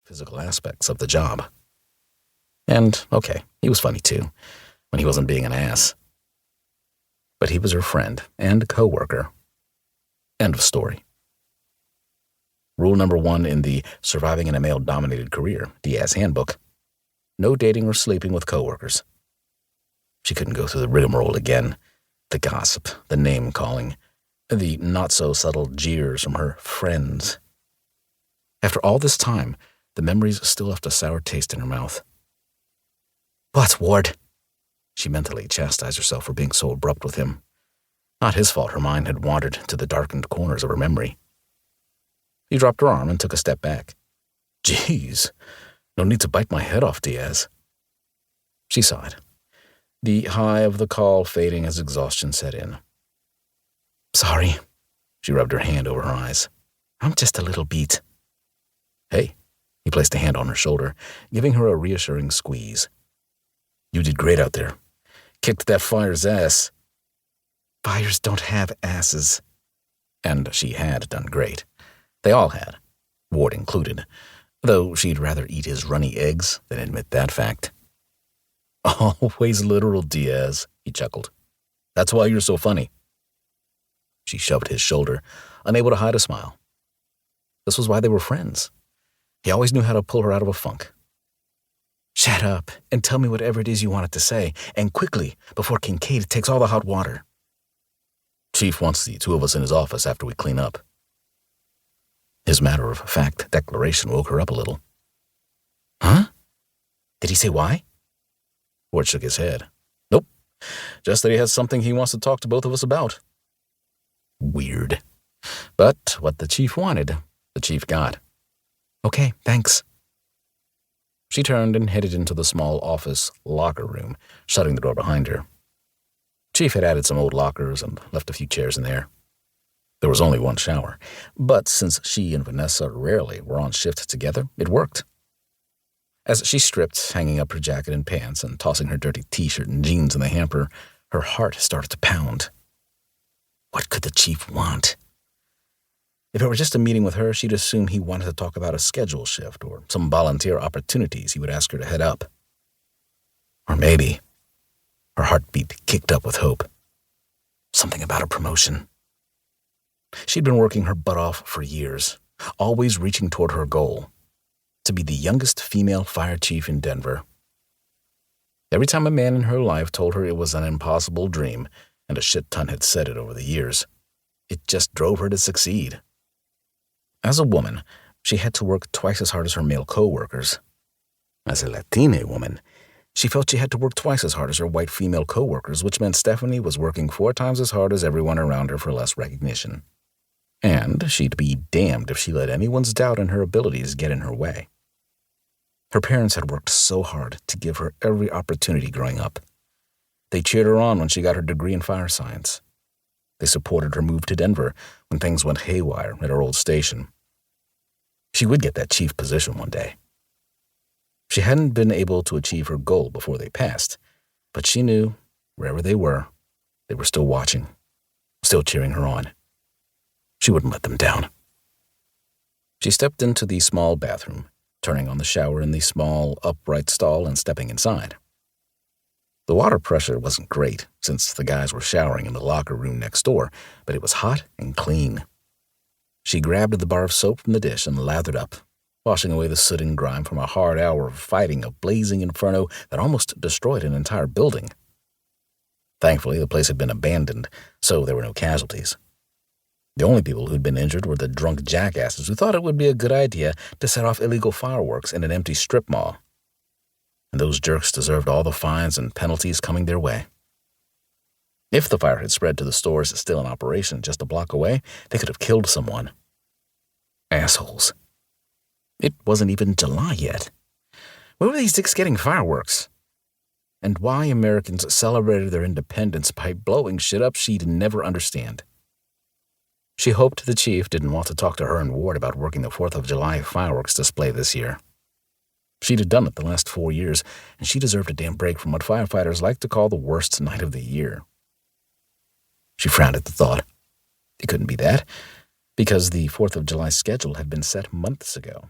physical aspects of the job. And, okay, he was funny too, when he wasn't being an ass. But he was her friend and co-worker. End of story. Rule number 1 in the Surviving in a Male-Dominated Career, Diaz Handbook: no dating or sleeping with co-workers. She couldn't go through the rigmarole again. The gossip, the name-calling, the not-so-subtle jeers from her friends. After all this time, the memories still left a sour taste in her mouth. "What, Ward?" She mentally chastised herself for being so abrupt with him. Not his fault her mind had wandered to the darkened corners of her memory. He dropped her arm and took a step back. "Jeez, no need to bite my head off, Diaz." She sighed, the high of the call fading as exhaustion set in. "Sorry." She rubbed her hand over her eyes. "I'm just a little beat." "Hey." He placed a hand on her shoulder, giving her a reassuring squeeze. "You did great out there. Kicked that fire's ass." "Fires don't have asses." And she had done great. They all had, Ward included, though she'd rather eat his runny eggs than admit that fact. "Always literal, Diaz," he chuckled. "That's why you're so funny." She shoved his shoulder, unable to hide a smile. This was why they were friends. He always knew how to pull her out of a funk. "Shut up and tell me whatever it is you wanted to say, and quickly, before Kincaid takes all the hot water." "Chief wants the two of us in his office after we clean up." His matter-of-fact declaration woke her up a little. "Huh? Did he say why?" Ward shook his head. "Nope. Just that he has something he wants to talk to both of us about." Weird. But what the chief wanted, the chief got. "Okay, thanks." She turned and headed into the small office locker room, shutting the door behind her. Chief had added some old lockers and left a few chairs in there. There was only one shower, but since she and Vanessa rarely were on shift together, it worked. As she stripped, hanging up her jacket and pants and tossing her dirty t-shirt and jeans in the hamper, her heart started to pound. What could the chief want? If it were just a meeting with her, she'd assume he wanted to talk about a schedule shift or some volunteer opportunities he would ask her to head up. Or maybe her heartbeat kicked up with hope. Something about a promotion. She'd been working her butt off for years, always reaching toward her goal, to be the youngest female fire chief in Denver. Every time a man in her life told her it was an impossible dream, and a shit ton had said it over the years, it just drove her to succeed. As a woman, she had to work twice as hard as her male co-workers. As a Latine woman, she felt she had to work twice as hard as her white female co-workers, which meant Stephanie was working 4 times as hard as everyone around her for less recognition. And she'd be damned if she let anyone's doubt in her abilities get in her way. Her parents had worked so hard to give her every opportunity growing up. They cheered her on when she got her degree in fire science. They supported her move to Denver when things went haywire at her old station. She would get that chief position one day. She hadn't been able to achieve her goal before they passed, but she knew, wherever they were still watching, still cheering her on. She wouldn't let them down. She stepped into the small bathroom, turning on the shower in the small, upright stall and stepping inside. The water pressure wasn't great, since the guys were showering in the locker room next door, but it was hot and clean. She grabbed the bar of soap from the dish and lathered up, washing away the soot and grime from a hard hour of fighting a blazing inferno that almost destroyed an entire building. Thankfully, the place had been abandoned, so there were no casualties. The only people who'd been injured were the drunk jackasses who thought it would be a good idea to set off illegal fireworks in an empty strip mall. And those jerks deserved all the fines and penalties coming their way. If the fire had spread to the stores still in operation just a block away, they could have killed someone. Assholes. It wasn't even July yet. Where were these dicks getting fireworks? And why Americans celebrated their independence by blowing shit up she'd never understand. She hoped the chief didn't want to talk to her and Ward about working the 4th of July fireworks display this year. She'd done it the last 4 years, and she deserved a damn break from what firefighters like to call the worst night of the year. She frowned at the thought. It couldn't be that, because the 4th of July schedule had been set months ago,